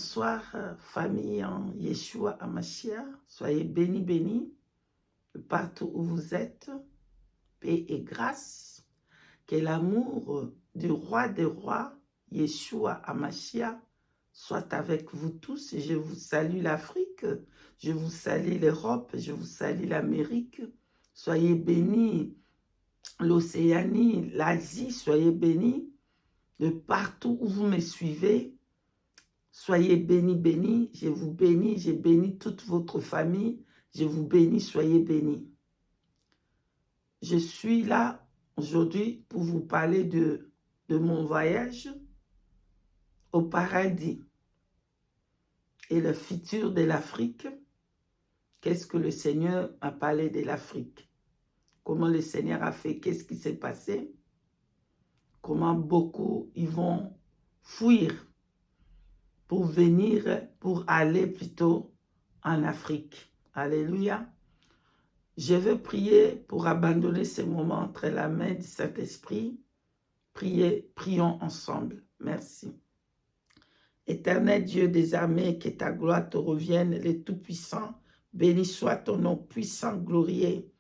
Bonsoir, famille en Yeshua Amashia. Soyez bénis, bénis, de partout où vous êtes. Paix et grâce. Que l'amour du roi des rois, Yeshua Amashia, soit avec vous tous. Et je vous salue l'Afrique, je vous salue l'Europe, je vous salue l'Amérique. Soyez bénis l'Océanie, l'Asie, soyez bénis de partout où vous me suivez. Soyez bénis, bénis, je vous bénis, je bénis toute votre famille, je vous bénis, soyez bénis. Je suis là aujourd'hui pour vous parler de mon voyage au paradis et le futur de l'Afrique. Qu'est-ce que le Seigneur a parlé de l'Afrique? Comment le Seigneur a fait? Qu'est-ce qui s'est passé? Comment beaucoup ils vont fuir pour venir, pour aller plutôt en Afrique. Alléluia. Je veux prier pour abandonner ce moment entre la main du Saint-Esprit. Prions ensemble. Merci. Éternel Dieu des armées, que ta gloire te revienne, le Tout-Puissant. Béni soit ton nom puissant, glorieux.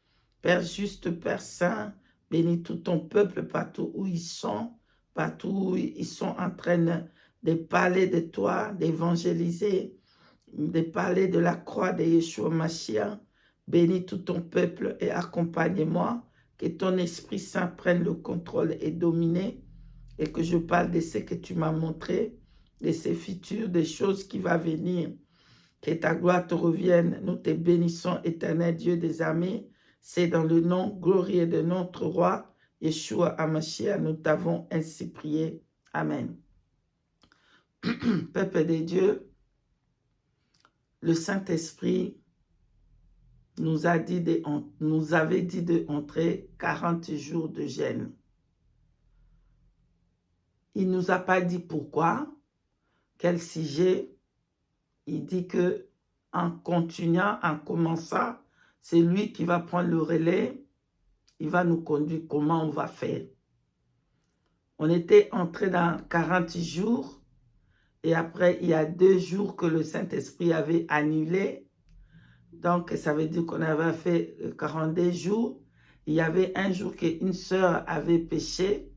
Père juste, Père saint, bénis tout ton peuple partout où ils sont en train de parler de toi, d'évangéliser, de parler de la croix de Yeshua Mashiach. Bénis tout ton peuple et accompagne-moi, que ton Esprit Saint prenne le contrôle et domine, et que je parle de ce que tu m'as montré, de ces futurs, des choses qui vont venir. Que ta gloire te revienne. Nous te bénissons, éternel Dieu des armées. C'est dans le nom glorieux de notre roi, Yeshua Hamashiach, nous t'avons ainsi prié. Amen. Peuple de Dieu, le Saint-Esprit nous avait dit d'entrer 40 jours de jeûne. Il ne nous a pas dit pourquoi, quel sujet. Il dit que en continuant, en commençant, c'est lui qui va prendre le relais. Il va nous conduire comment on va faire. On était entré dans 40 jours. Et après, il y a 2 jours que le Saint-Esprit avait annulé. Donc, ça veut dire qu'on avait fait 42 jours. Il y avait un jour qu'une sœur avait péché.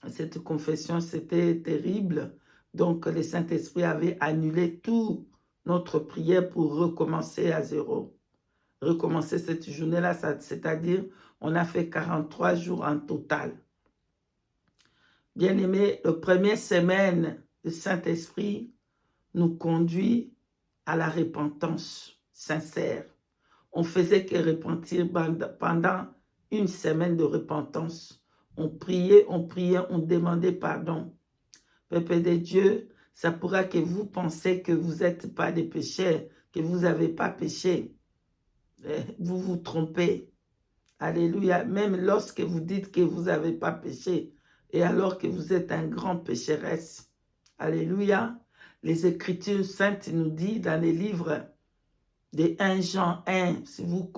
Cette confession, c'était terrible. Donc, le Saint-Esprit avait annulé toute notre prière pour recommencer à zéro. Recommencer cette journée-là, c'est-à-dire, on a fait 43 jours en total. Bien-aimés, la première semaine, le Saint-Esprit nous conduit à la repentance sincère. On faisait que repentir pendant une semaine de repentance. On priait, on demandait pardon. Peuple de Dieu, ça pourra que vous pensez que vous n'êtes pas des pécheurs, que vous n'avez pas péché. Vous vous trompez. Alléluia. Même lorsque vous dites que vous n'avez pas péché, et alors que vous êtes un grand pécheresse. Alléluia. Les Écritures saintes nous disent dans les livres de 1 Jean 1, si vous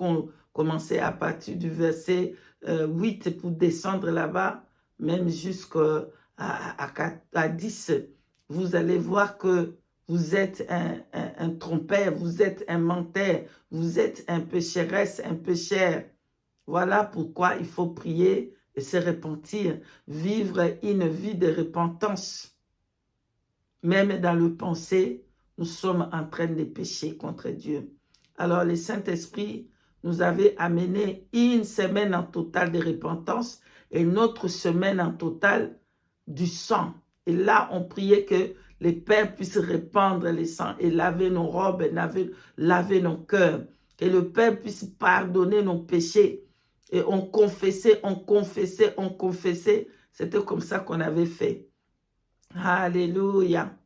commencez à partir du verset 8 pour descendre là-bas, même jusqu'à 10, vous allez voir que vous êtes un trompeur, vous êtes un menteur, vous êtes un pécheresse, un pécheur. Voilà pourquoi il faut prier et se repentir, vivre une vie de repentance. Même dans le pensée, nous sommes en train de pécher contre Dieu. Alors le Saint-Esprit nous avait amené une semaine en total de repentance et une autre semaine en total du sang. Et là, on priait que les Pères puissent répandre le sang et laver nos robes, laver nos cœurs. Que le Père puisse pardonner nos péchés. Et on confessait. C'était comme ça qu'on avait fait. Alléluia.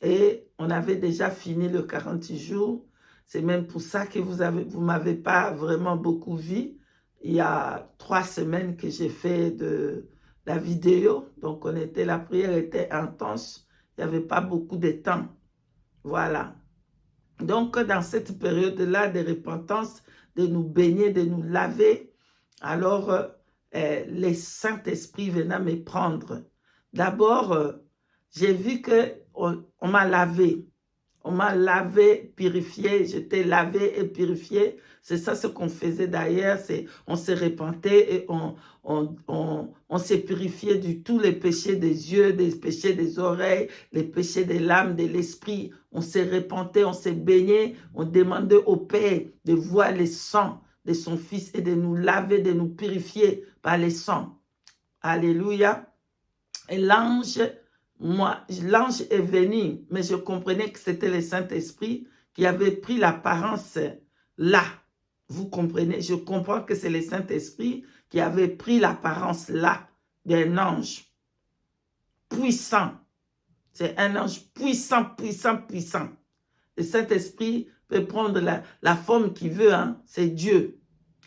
Et on avait déjà fini le 40 jours. C'est même pour ça que vous ne m'avez pas vraiment beaucoup vu. Il y a 3 semaines que j'ai fait de la vidéo. Donc, la prière était intense. Il n'y avait pas beaucoup de temps. Voilà. Donc, dans cette période-là de repentance, de nous baigner, de nous laver, alors le Saint-Esprit venait me prendre. D'abord, j'ai vu que on m'a lavé. On m'a lavé, purifié, j'étais lavé et purifié. C'est ça ce qu'on faisait d'ailleurs, on s'est repenté et on s'est purifié de tous les péchés des yeux, des péchés des oreilles, les péchés de l'âme, de l'esprit. On s'est repenté, on s'est baigné, on demandait au Père de voir le sang de son Fils et de nous laver, de nous purifier par le sang. Alléluia. Et l'ange est venu, mais je comprenais que c'était le Saint-Esprit qui avait pris l'apparence là. Vous comprenez? Je comprends que c'est le Saint-Esprit qui avait pris l'apparence là d'un ange puissant. C'est un ange puissant, puissant, puissant. Le Saint-Esprit peut prendre la forme qu'il veut, hein? C'est Dieu.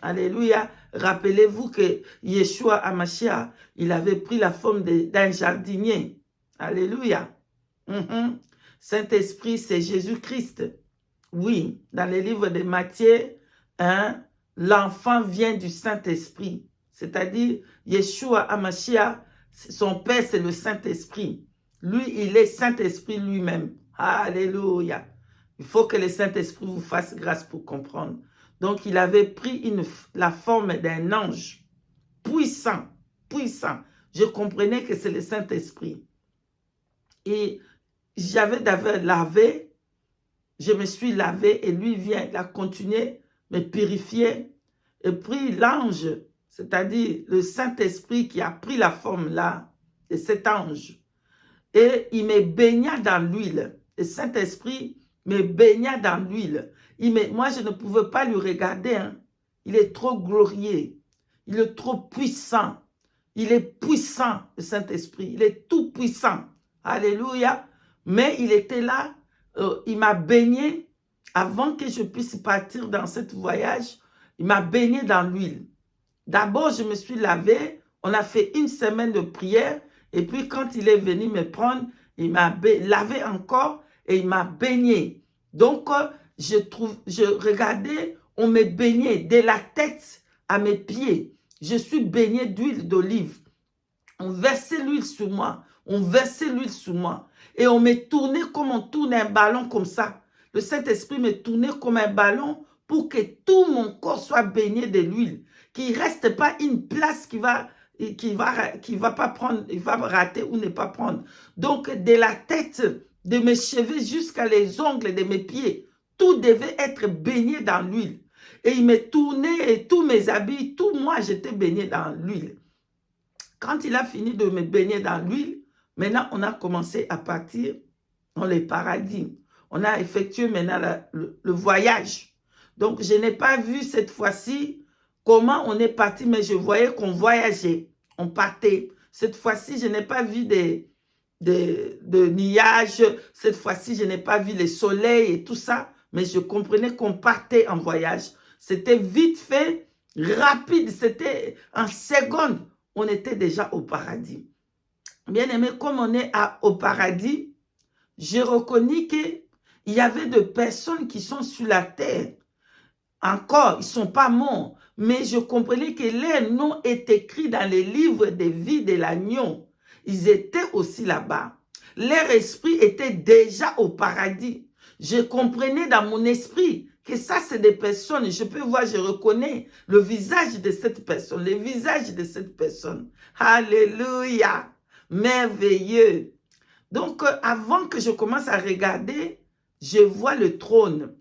Alléluia. Rappelez-vous que Yeshua Hamashiach, il avait pris la forme d'un jardinier. Alléluia. Saint-Esprit, c'est Jésus-Christ. Oui, dans le livre de Matthieu, hein, l'enfant vient du Saint-Esprit. C'est-à-dire, Yeshua Hamashiach, son Père, c'est le Saint-Esprit. Lui, il est Saint-Esprit lui-même. Alléluia. Il faut que le Saint-Esprit vous fasse grâce pour comprendre. Donc, il avait pris la forme d'un ange puissant, puissant. Je comprenais que c'est le Saint-Esprit. Et j'avais d'abord lavé, je me suis lavé et lui vient, il a continué, me purifier. Et puis l'ange, c'est-à-dire le Saint-Esprit qui a pris la forme là, de cet ange. Et il me baigna dans l'huile. Le Saint-Esprit me baigna dans l'huile. Moi, je ne pouvais pas lui regarder. Hein. Il est trop glorieux. Il est trop puissant. Il est puissant, le Saint-Esprit. Il est tout puissant. Alléluia. Mais il était là. Il m'a baigné. Avant que je puisse partir dans ce voyage, il m'a baigné dans l'huile. D'abord, je me suis lavé. On a fait une semaine de prière. Et puis, quand il est venu me prendre, il m'a lavé encore et il m'a baigné. Donc, je regardais, on me baignait de la tête à mes pieds. Je suis baigné d'huile d'olive. On versait l'huile sur moi. On versait l'huile sur moi. Et on me tournait comme on tourne un ballon comme ça. Le Saint-Esprit me tournait comme un ballon pour que tout mon corps soit baigné de l'huile. Qu'il ne reste pas une place qui va pas prendre, il va rater ou ne pas prendre. Donc, de la tête de mes cheveux jusqu'à les ongles de mes pieds, tout devait être baigné dans l'huile. Et il me tournait et tous mes habits, tout moi, j'étais baigné dans l'huile. Quand il a fini de me baigner dans l'huile, maintenant, on a commencé à partir dans les paradis. On a effectué maintenant le voyage. Donc, je n'ai pas vu cette fois-ci comment on est parti, mais je voyais qu'on voyageait, on partait. Cette fois-ci, je n'ai pas vu de nuages. Cette fois-ci, je n'ai pas vu le soleil et tout ça, mais je comprenais qu'on partait en voyage. C'était vite fait, rapide, c'était en seconde. On était déjà au paradis. Bien aimé, comme on est au paradis, j'ai reconnu qu'il y avait des personnes qui sont sur la terre. Encore, ils ne sont pas morts. Mais je comprenais que leur nom est écrit dans les livres de vie de l'agneau. Ils étaient aussi là-bas. Leur esprit était déjà au paradis. Je comprenais dans mon esprit que ça, c'est des personnes. Je peux voir, je reconnais le visage de cette personne. Le visage de cette personne. Alléluia. Merveilleux. Donc, avant que je commence à regarder, je vois le trône.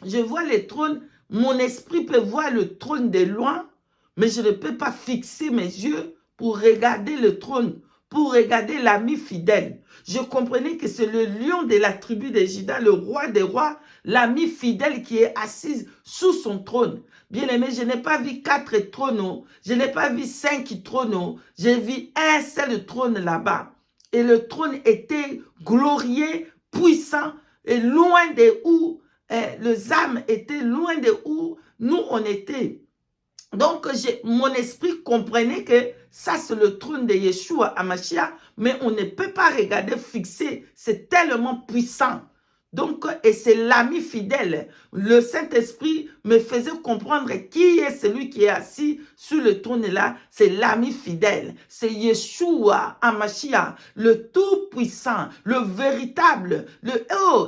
Je vois le trône. Mon esprit peut voir le trône de loin, mais je ne peux pas fixer mes yeux pour regarder le trône, pour regarder l'ami fidèle. Je comprenais que c'est le lion de la tribu de Juda, le roi des rois, l'ami fidèle qui est assis sous son trône. Bien aimé, je n'ai pas vu 4 trônes, je n'ai pas vu 5 trônes, j'ai vu un seul trône là-bas. Et le trône était glorieux, puissant, et loin de où les âmes étaient loin de où nous on était. Donc, mon esprit comprenait que ça, c'est le trône de Yeshua Hamashiach, mais on ne peut pas regarder fixer. C'est tellement puissant. Donc, et c'est l'ami fidèle. Le Saint-Esprit me faisait comprendre qui est celui qui est assis sur le trône là. C'est l'ami fidèle. C'est Yeshua Hamashiach, le tout-puissant, le véritable,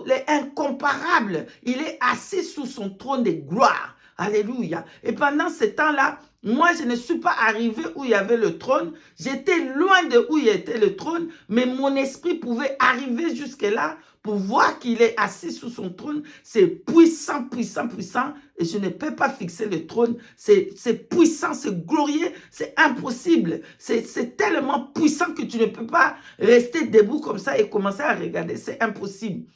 l'incomparable. Il est assis sous son trône de gloire. Alléluia. Et pendant ce temps-là, moi, je ne suis pas arrivé où il y avait le trône. J'étais loin de où il était le trône, mais mon esprit pouvait arriver jusque-là pour voir qu'il est assis sous son trône. C'est puissant, puissant, puissant. Et je ne peux pas fixer le trône. C'est puissant, c'est glorieux, c'est impossible. C'est tellement puissant que tu ne peux pas rester debout comme ça et commencer à regarder. C'est impossible.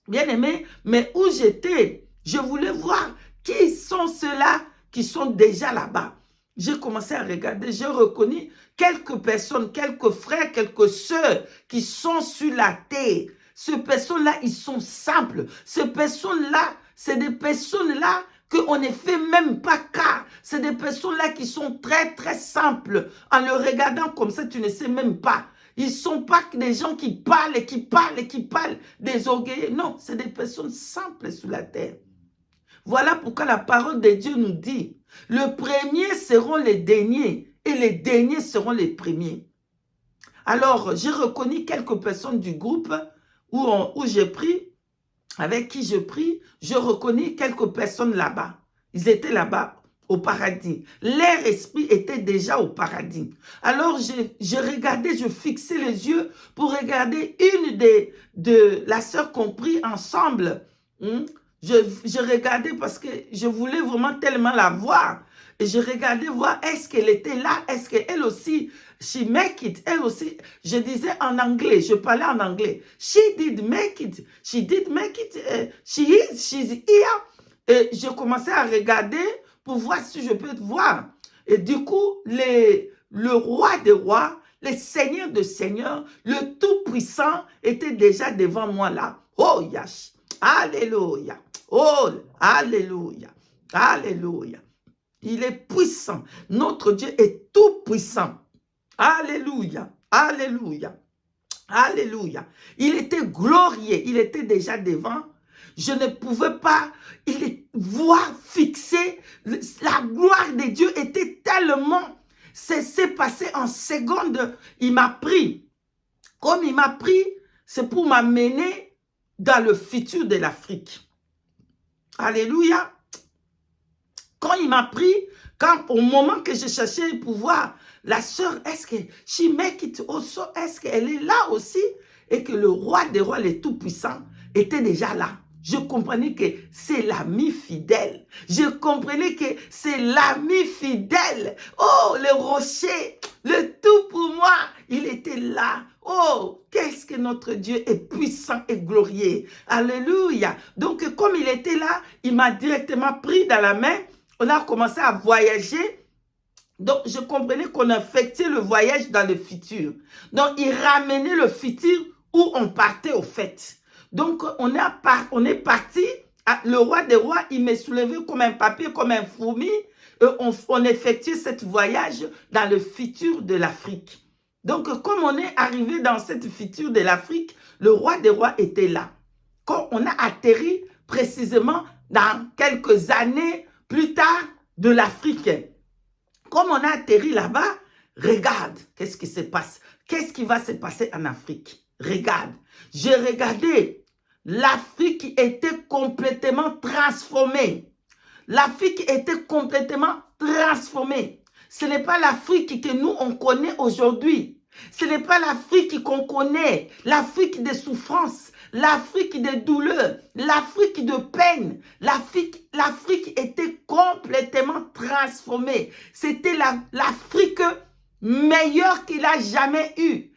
Bien aimé, mais où j'étais, je voulais voir qui sont ceux-là qui sont déjà là-bas. J'ai commencé à regarder, j'ai reconnu quelques personnes, quelques frères, quelques sœurs qui sont sur la terre. Ces personnes-là, ils sont simples. Ces personnes-là, c'est des personnes-là qu'on ne fait même pas cas. C'est des personnes-là qui sont très, très simples. En le regardant comme ça, tu ne sais même pas. Ils ne sont pas des gens qui parlent et qui parlent et qui parlent des orgueillés. Non, c'est des personnes simples sur la terre. Voilà pourquoi la parole de Dieu nous dit, le premier seront les derniers et les derniers seront les premiers. Alors, j'ai reconnu quelques personnes du groupe où j'ai pris, avec qui je prie, je reconnais quelques personnes là-bas. Ils étaient là-bas au paradis. Leur esprit était déjà au paradis. Alors, je regardais, je fixais les yeux pour regarder une de la sœur qu'on prie ensemble. Je regardais parce que je voulais vraiment tellement la voir. Et je regardais voir est-ce qu'elle était là, est-ce qu'elle aussi, she make it, elle aussi, je disais en anglais, je parlais en anglais. She did make it, she's here. Et je commençais à regarder pour voir si je peux te voir. Et du coup, le roi des rois, le seigneur de seigneurs, le tout-puissant était déjà devant moi là. Oh, yash, alléluia. Oh, alléluia, alléluia. Il est puissant. Notre Dieu est tout puissant. Alléluia, alléluia, alléluia. Il était glorieux, il était déjà devant. Je ne pouvais pas voir fixer. La gloire de Dieu était tellement... C'est passé en secondes. Il m'a pris. Comme il m'a pris, c'est pour m'amener dans le futur de l'Afrique. Alléluia. Quand il m'a pris, au moment que je cherchais pour voir la sœur, est-ce que she make it also, est-ce qu'elle est là aussi? Et que le roi des rois, le tout-puissant, était déjà là. Je comprenais que c'est l'ami fidèle. Je comprenais que c'est l'ami fidèle. Oh, le rocher, le tout pour moi, il était là. Oh, qu'est-ce que notre Dieu est puissant et glorieux. Alléluia. Donc, comme il était là, il m'a directement pris dans la main. On a commencé à voyager. Donc, je comprenais qu'on affectait le voyage dans le futur. Donc, il ramenait le futur où on partait au fait. Donc, on est parti. Le roi des rois, il m'a soulevé comme un papier, comme un fourmi. Et on effectuait ce voyage dans le futur de l'Afrique. Donc, comme on est arrivé dans cette futur de l'Afrique, le roi des rois était là. Quand on a atterri précisément dans quelques années plus tard de l'Afrique. Comme on a atterri là-bas, regarde qu'est-ce qui se passe. Qu'est-ce qui va se passer en Afrique? Regarde. J'ai regardé. L'Afrique était complètement transformée. L'Afrique était complètement transformée. Ce n'est pas l'Afrique que nous, on connaît aujourd'hui. Ce n'est pas l'Afrique qu'on connaît. L'Afrique des souffrances. L'Afrique des douleurs. L'Afrique de peine. L'Afrique était complètement transformée. C'était l'Afrique meilleure qu'il a jamais eue.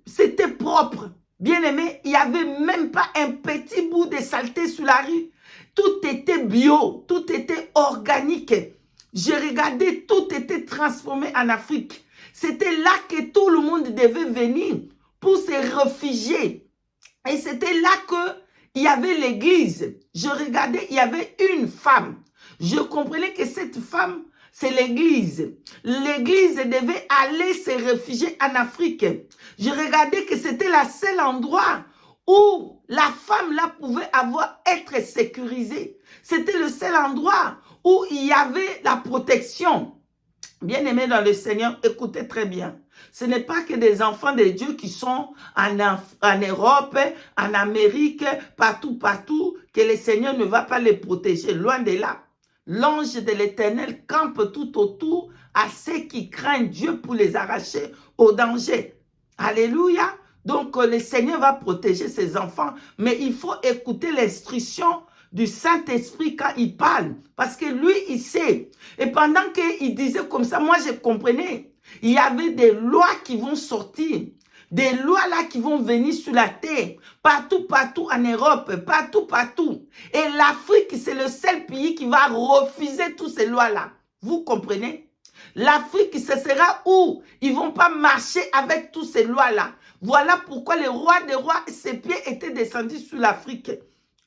C'était propre. Bien aimé, il n'y avait même pas un petit bout de saleté sur la rue. Tout était bio, tout était organique. J'ai regardé, tout était transformé en Afrique. C'était là que tout le monde devait venir pour se réfugier. Et c'était là qu'il y avait l'église. Je regardais, il y avait une femme. Je comprenais que cette femme, c'est l'église. L'église devait aller se réfugier en Afrique. Je regardais que c'était le seul endroit où la femme là pouvait être sécurisée. C'était le seul endroit où il y avait la protection. Bien-aimés dans le Seigneur, écoutez très bien. Ce n'est pas que des enfants de Dieu qui sont en Europe, en Amérique, partout, que le Seigneur ne va pas les protéger. Loin de là. L'ange de l'Éternel campe tout autour à ceux qui craignent Dieu pour les arracher au danger. Alléluia. Donc, le Seigneur va protéger ses enfants, mais il faut écouter l'instruction du Saint-Esprit quand il parle, parce que lui, il sait. Et pendant qu'il disait comme ça, moi, je comprenais. Il y avait des lois qui vont sortir, des lois là qui vont venir sur la terre, partout en Europe, partout. Et l'Afrique, c'est le seul pays qui va refuser toutes ces lois-là. Vous comprenez? L'Afrique, ce sera où ils ne vont pas marcher avec toutes ces lois-là. Voilà pourquoi le roi des rois, ses pieds étaient descendus sur l'Afrique.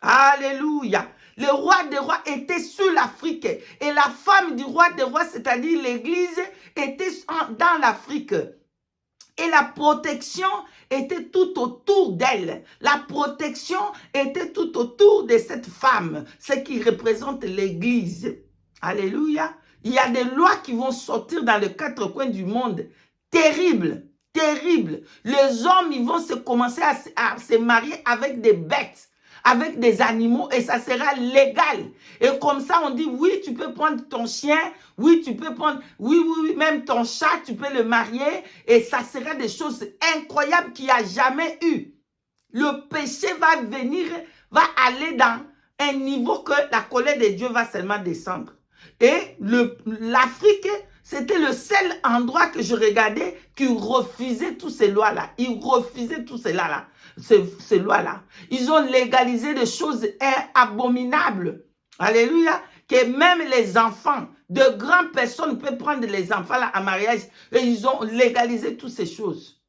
Alléluia. Le roi des rois était sur l'Afrique. Et la femme du roi des rois, c'est-à-dire l'église, était dans l'Afrique. Et la protection était tout autour d'elle. La protection était tout autour de cette femme, ce qui représente l'église. Alléluia. Il y a des lois qui vont sortir dans les quatre coins du monde. Terribles. Les hommes, ils vont commencer à se marier avec des bêtes, avec des animaux, et ça sera légal. Et comme ça, on dit, oui, tu peux prendre ton chien, oui, tu peux prendre, oui, même ton chat, tu peux le marier, et ça sera des choses incroyables qu'il n'y a jamais eu. Le péché va aller dans un niveau que la colère de Dieu va seulement descendre. Et l'Afrique, c'était le seul endroit que je regardais qui refusait toutes ces lois-là. Ils refusaient tout cela-là, ces lois-là. Ils ont légalisé des choses abominables. Alléluia. Que même les enfants, de grandes personnes peuvent prendre les enfants là en mariage. Et ils ont légalisé toutes ces choses.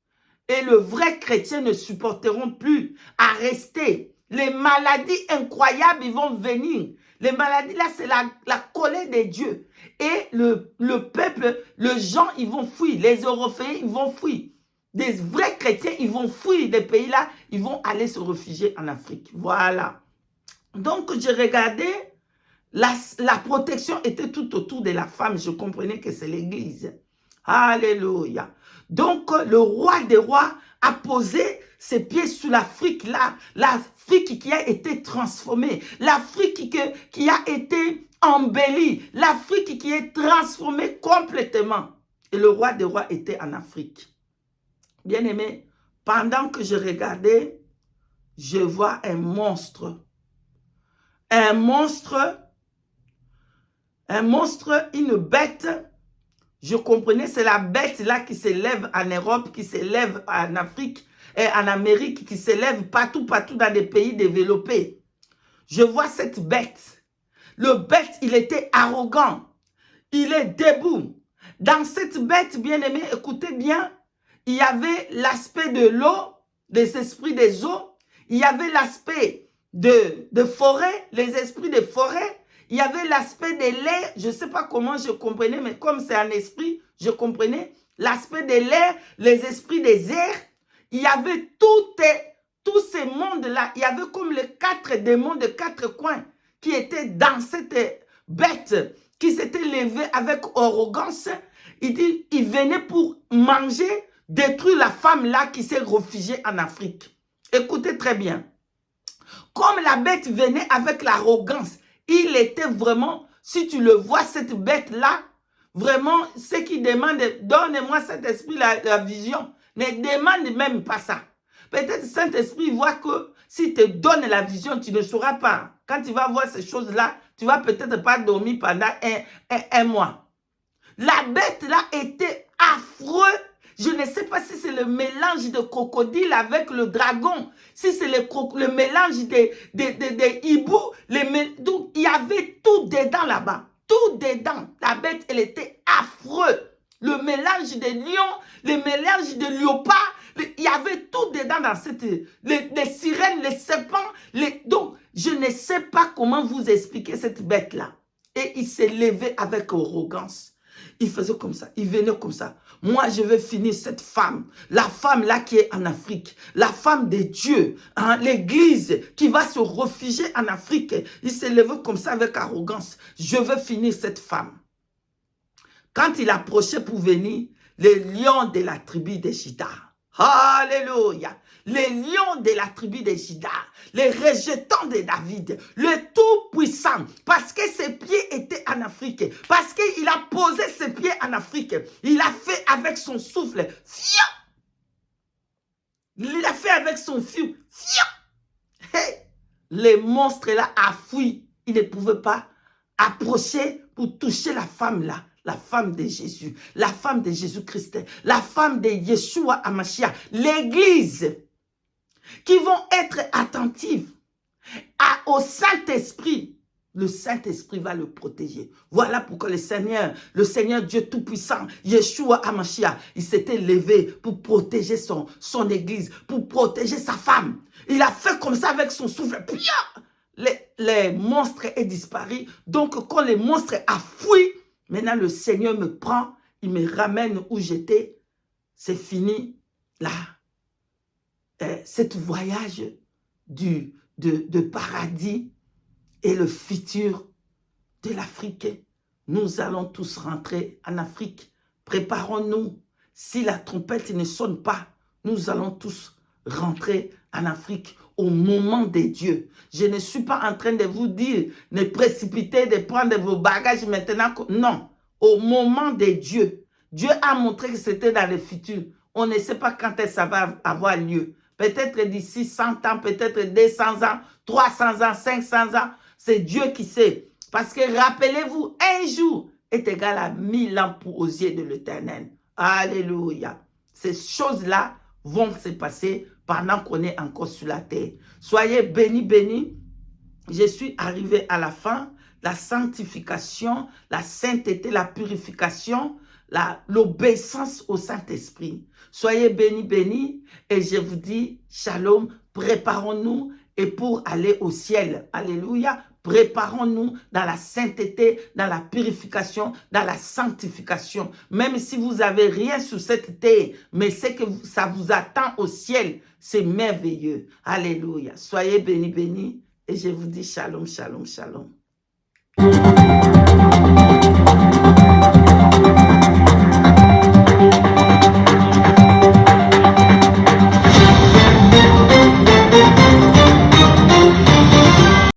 Et le vrai chrétien ne supporteront plus à rester. Les maladies incroyables, ils vont venir. Les maladies là, c'est la colère de Dieu. Et le peuple, les gens, ils vont fuir. Les Européens, ils vont fuir. Des vrais chrétiens, ils vont fuir des pays là. Ils vont aller se réfugier en Afrique. Voilà. Donc, je regardais, la protection était tout autour de la femme. Je comprenais que c'est l'église. Alléluia. Donc, le roi des rois a posé ses pieds sur l'Afrique là. L'Afrique qui a été transformée. L'Afrique qui a été embellie. L'Afrique qui est transformée complètement. Et le roi des rois était en Afrique. Bien aimé, pendant que je regardais, je vois un monstre. Un monstre, une bête. Je comprenais, c'est la bête là qui s'élève en Europe, qui s'élève en Afrique et en Amérique, qui s'élève partout dans des pays développés. Je vois cette bête. Le bête, il était arrogant. Il est debout. Dans cette bête, bien aimé, écoutez bien, il y avait l'aspect de l'eau, des esprits des eaux. Il y avait l'aspect de forêt, les esprits de forêt. Il y avait l'aspect de l'air, je ne sais pas comment je comprenais, mais comme c'est un esprit, je comprenais. L'aspect de l'air, les esprits des airs. Il y avait tous ces mondes-là. Il y avait comme les 4 démons de 4 coins qui étaient dans cette bête qui s'était levée avec arrogance. Il dit, il venait pour manger, détruire la femme-là qui s'est réfugiée en Afrique. Écoutez très bien. Comme la bête venait avec l'arrogance, il était vraiment, si tu le vois, cette bête-là, vraiment, ce qui demande, donne-moi cet esprit, la vision. Ne demande même pas ça. Peut-être Saint-Esprit voit que si te donne la vision, tu ne sauras pas. Quand tu vas voir ces choses-là, tu ne vas peut-être pas dormir pendant un mois. La bête-là était affreux. Je ne sais pas si c'est le mélange de crocodile avec le dragon, si c'est le mélange des hiboux. Donc, il y avait tout dedans là-bas. Tout dedans. La bête, elle était affreux. Le mélange des lions, le mélange de léopards. Il y avait tout dedans dans cette... Les sirènes, les serpents. Donc, je ne sais pas comment vous expliquer cette bête-là. Et il s'est levé avec arrogance. il faisait comme ça, il venait comme ça. Moi, je vais finir cette femme, la femme là qui est en Afrique, la femme de Dieu, hein, l'église qui va se réfugier en Afrique. Il s'est levé comme ça avec arrogance. Je veux finir cette femme. Quand il approchait pour venir, les lions de la tribu de Juda, alléluia, les lions de la tribu de Juda, les rejetants de David, le Tout-Puissant, parce que ses pieds étaient en Afrique, parce qu'il a posé ses pieds en Afrique, il a fait avec son souffle, fiat. Il a fait avec son feu, fiat. Hey, les monstres là a fui, ils ne pouvaient pas approcher pour toucher la femme là. La femme de Jésus, la femme de Jésus-Christ, la femme de Yeshua Hamashiach, l'église, qui vont être attentives au Saint-Esprit. Le Saint-Esprit va le protéger. Voilà pourquoi le Seigneur Dieu Tout-Puissant, Yeshua Hamashiach, il s'était levé pour protéger son église, pour protéger sa femme. Il a fait comme ça avec son souffle. Les monstres est disparu. Donc, quand les monstres a fui, maintenant, le Seigneur me prend, il me ramène où j'étais. C'est fini, là. Cet voyage de paradis et le futur de l'Afrique. Nous allons tous rentrer en Afrique. Préparons-nous. Si la trompette ne sonne pas, nous allons tous rentrer en Afrique au moment de Dieu. Je ne suis pas en train de vous dire, ne précipitez, de prendre vos bagages maintenant. Non, au moment de Dieu. Dieu a montré que c'était dans le futur. On ne sait pas quand ça va avoir lieu. Peut-être d'ici 100 ans, peut-être 200 ans, 300 ans, 500 ans. C'est Dieu qui sait. Parce que rappelez-vous, un jour est égal à 1000 ans aux yeux de l'Éternel. Alléluia. Ces choses-là vont se passer pendant qu'on est encore sur la terre. Soyez bénis, bénis. Je suis arrivé à la fin. La sanctification, la sainteté, la purification, l'obéissance au Saint-Esprit. Soyez bénis, bénis. Et je vous dis, shalom, préparons-nous et pour aller au ciel. Alléluia. Préparons-nous dans la sainteté, dans la purification, dans la sanctification. Même si vous n'avez rien sur cette terre, mais c'est que ça vous attend au ciel. C'est merveilleux. Alléluia. Soyez bénis, bénis. Et je vous dis shalom, shalom, shalom.